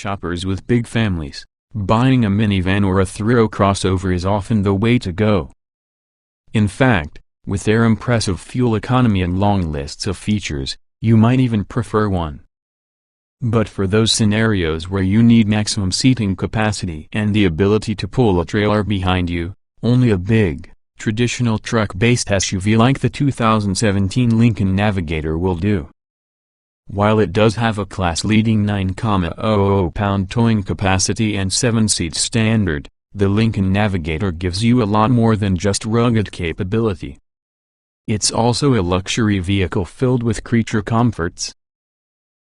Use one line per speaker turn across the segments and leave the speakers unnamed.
shoppers with big families, buying a minivan or a through crossover is often the way to go. In fact, with their impressive fuel economy and long lists of features, you might even prefer one. But for those scenarios where you need maximum seating capacity and the ability to pull a trailer behind you, only a big, traditional truck-based SUV like the 2017 Lincoln Navigator will do. While it does have a class-leading 9,000 pound towing capacity and 7 seats standard, the Lincoln Navigator gives you a lot more than just rugged capability. It's also a luxury vehicle filled with creature comforts.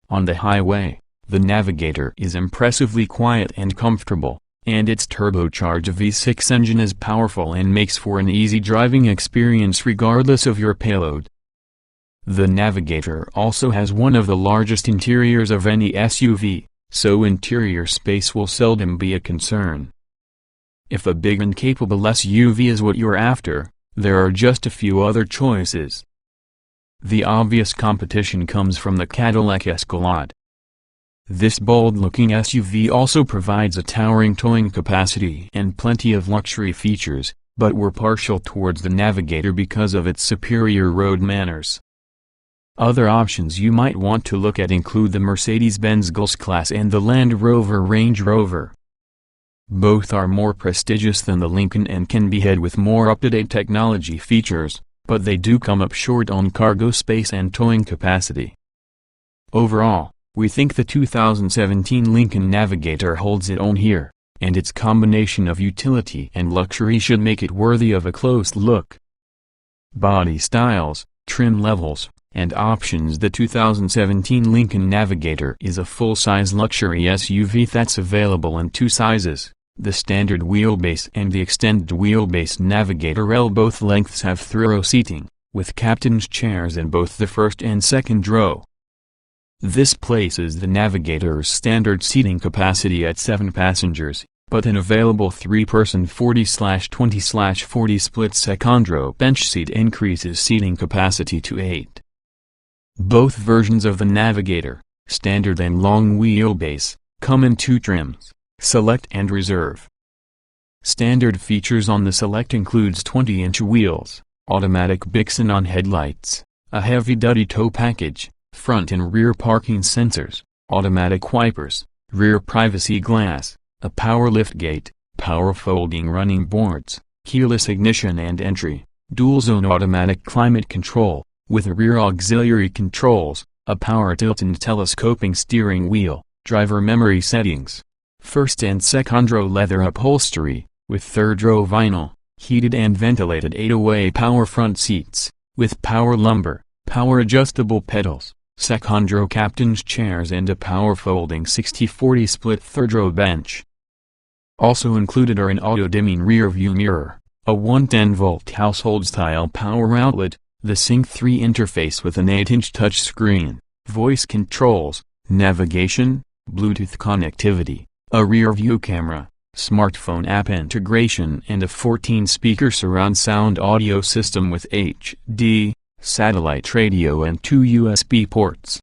On the highway, the Navigator is impressively quiet and comfortable, and its turbocharged V6 engine is powerful and makes for an easy driving experience regardless of your payload. The Navigator also has one of the largest interiors of any SUV, so interior space will seldom be a concern. If a big and capable SUV is what you're after, there are just a few other choices. The obvious competition comes from the Cadillac Escalade. This bold-looking SUV also provides a towering towing capacity and plenty of luxury features, but we're partial towards the Navigator because of its superior road manners. Other options you might want to look at include the Mercedes-Benz G-Class and the Land Rover Range Rover. Both are more prestigious than the Lincoln and can be had with more up-to-date technology features, but they do come up short on cargo space and towing capacity. Overall, we think the 2017 Lincoln Navigator holds its own here, and its combination of utility and luxury should make it worthy of a close look. Body styles, trim levels, and options. The 2017 Lincoln Navigator is a full-size luxury SUV that's available in two sizes, the standard wheelbase and the extended wheelbase Navigator L. Both lengths have through seating, with captain's chairs in both the first and second row. This places the Navigator's standard seating capacity at 7 passengers, but an available 3-person 40/20/40 split second row bench seat increases seating capacity to 8. Both versions of the Navigator, standard and long wheelbase, come in two trims, Select and Reserve. Standard features on the Select includes 20-inch wheels, automatic big xenon headlights, a heavy-duty tow package, front and rear parking sensors, automatic wipers, rear privacy glass, a power liftgate, power folding running boards, keyless ignition and entry, dual-zone automatic climate control, with rear auxiliary controls, a power tilt and telescoping steering wheel, driver memory settings, first and second row leather upholstery, with third row vinyl, heated and ventilated 8-way power front seats, with power lumbar, power adjustable pedals, second row captain's chairs and a power folding 60/40 split third row bench. Also included are an auto-dimming rear view mirror, a 110-volt household-style power outlet, the Sync 3 interface with an 8-inch touchscreen, voice controls, navigation, Bluetooth connectivity, a rear-view camera, smartphone app integration and a 14-speaker surround sound audio system with HD, satellite radio and 2 USB ports.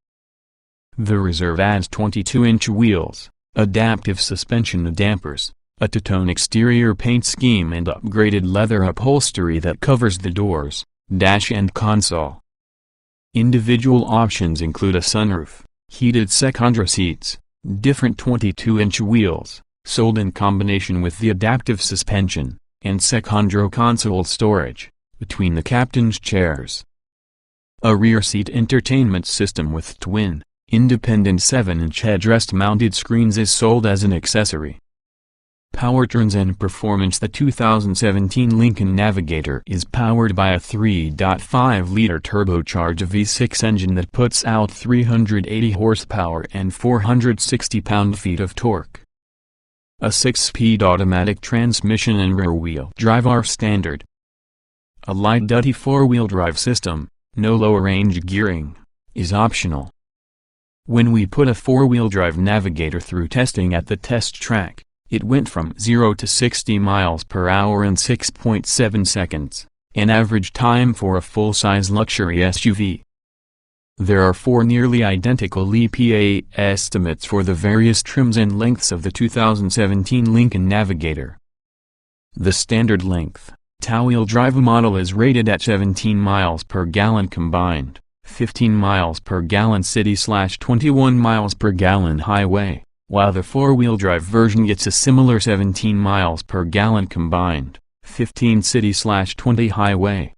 The Reserve adds 22-inch wheels, adaptive suspension dampers, a two-tone exterior paint scheme and upgraded leather upholstery that covers the doors, dash and console. Individual options include a sunroof, heated second row seats, different 22-inch wheels, sold in combination with the adaptive suspension, and second row console storage, between the captain's chairs. A rear seat entertainment system with twin, independent 7-inch headrest-mounted screens is sold as an accessory. Powertrains and performance. The 2017 Lincoln Navigator is powered by a 3.5-liter turbocharged V6 engine that puts out 380 horsepower and 460 pound-feet of torque. A 6-speed automatic transmission and rear-wheel drive are standard. A light-duty 4-wheel drive system, no low-range gearing, is optional. When we put a 4-wheel drive Navigator through testing at the test track, it went from 0 to 60 miles per hour in 6.7 seconds, an average time for a full-size luxury SUV. There are four nearly identical EPA estimates for the various trims and lengths of the 2017 Lincoln Navigator. The standard length, two-wheel drive model is rated at 17 miles per gallon combined, 15 miles per gallon city/21 miles per gallon highway, while the four-wheel drive version gets a similar 17 miles per gallon combined, 15 city/20 highway.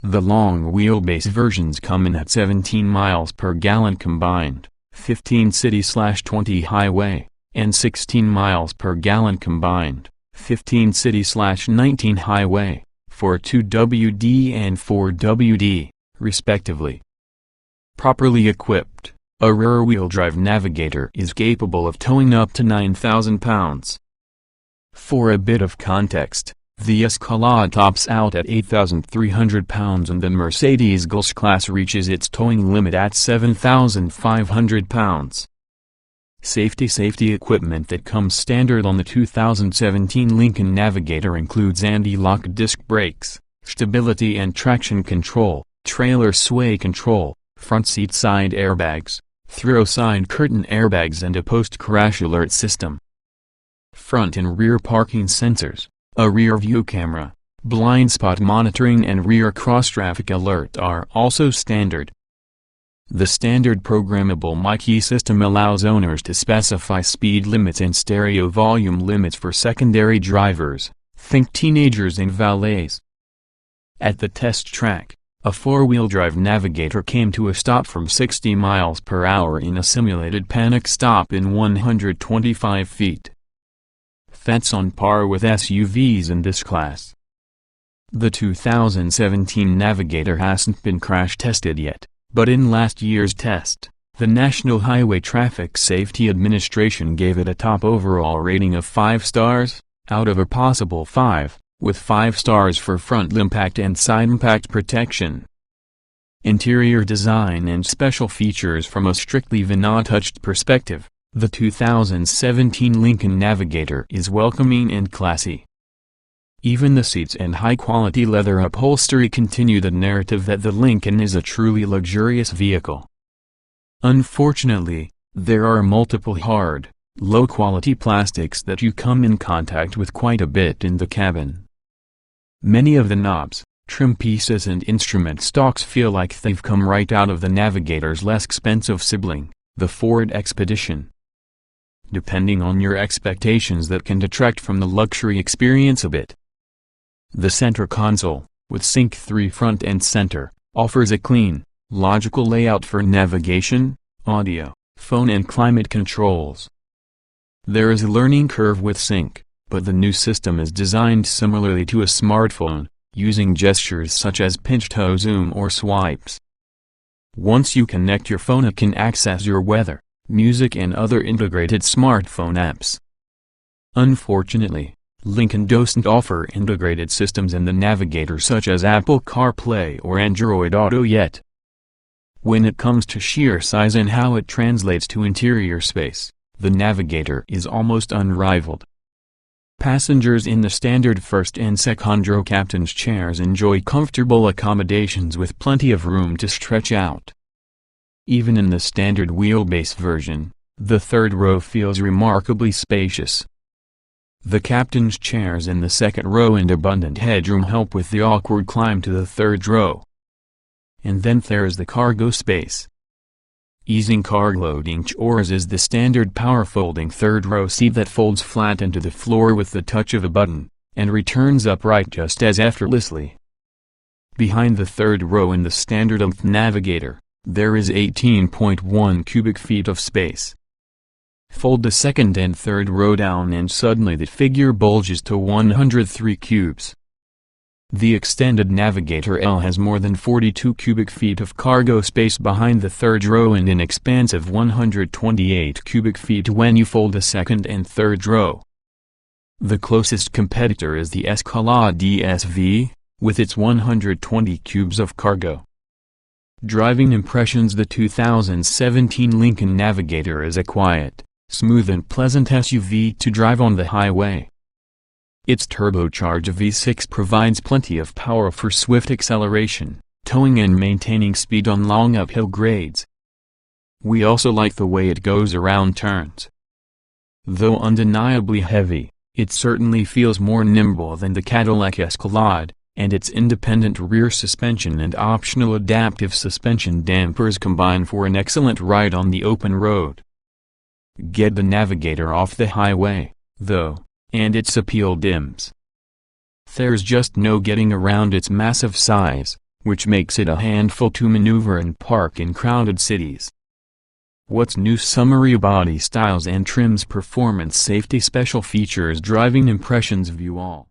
The long wheelbase versions come in at 17 miles per gallon combined, 15 city/20 highway, and 16 miles per gallon combined, 15 city/19 highway, for 2WD and 4WD, respectively. Properly equipped, a rear-wheel drive Navigator is capable of towing up to 9,000 pounds. For a bit of context, the Escalade tops out at 8,300 pounds and the Mercedes G class reaches its towing limit at 7,500 pounds. Safety equipment that comes standard on the 2017 Lincoln Navigator includes anti-lock disc brakes, stability and traction control, trailer sway control, front seat side airbags, throw side curtain airbags and a post-crash alert system. Front and rear parking sensors, a rear view camera, blind spot monitoring and rear cross-traffic alert are also standard. The standard programmable MyKey system allows owners to specify speed limits and stereo volume limits for secondary drivers, think teenagers and valets. At the test track, a four-wheel drive Navigator came to a stop from 60 miles per hour in a simulated panic stop in 125 feet. That's on par with SUVs in this class. The 2017 Navigator hasn't been crash tested yet, but in last year's test, the National Highway Traffic Safety Administration gave it a top overall rating of 5 stars, out of a possible 5, with 5 stars for front impact and side impact protection. Interior design and special features. From a strictly VIN-touched perspective, the 2017 Lincoln Navigator is welcoming and classy. Even the seats and high-quality leather upholstery continue the narrative that the Lincoln is a truly luxurious vehicle. Unfortunately, there are multiple hard, low-quality plastics that you come in contact with quite a bit in the cabin. Many of the knobs, trim pieces and instrument stocks feel like they've come right out of the Navigator's less expensive sibling, the Ford Expedition. Depending on your expectations, that can detract from the luxury experience a bit. The center console, with Sync 3 front and center, offers a clean, logical layout for navigation, audio, phone and climate controls. There is a learning curve with Sync, but the new system is designed similarly to a smartphone, using gestures such as pinch-to zoom or swipes. Once you connect your phone, it can access your weather, music and other integrated smartphone apps. Unfortunately, Lincoln doesn't offer integrated systems in the Navigator such as Apple CarPlay or Android Auto yet. When it comes to sheer size and how it translates to interior space, the Navigator is almost unrivaled. Passengers in the standard first and second row captain's chairs enjoy comfortable accommodations with plenty of room to stretch out. Even in the standard wheelbase version, the third row feels remarkably spacious. The captain's chairs in the second row and abundant headroom help with the awkward climb to the third row. And then there's the cargo space. Easing cargo loading chores is the standard power folding third row seat that folds flat into the floor with the touch of a button, and returns upright just as effortlessly. Behind the third row in the standard Navigator, there is 18.1 cubic feet of space. Fold the second and third row down and suddenly the figure bulges to 103 cubes. The extended Navigator L has more than 42 cubic feet of cargo space behind the third row and an expansive 128 cubic feet when you fold the second and third row. The closest competitor is the Escalade DSV, with its 120 cubes of cargo. Driving impressions. The 2017 Lincoln Navigator is a quiet, smooth and pleasant SUV to drive on the highway. Its turbocharged V6 provides plenty of power for swift acceleration, towing and maintaining speed on long uphill grades. We also like the way it goes around turns. Though undeniably heavy, it certainly feels more nimble than the Cadillac Escalade, and its independent rear suspension and optional adaptive suspension dampers combine for an excellent ride on the open road. Get the Navigator off the highway, though, and its appeal dims. There's just no getting around its massive size, which makes it a handful to maneuver and park in crowded cities. What's new? Summary: body styles and trims, performance, safety, special features, driving impressions of you all.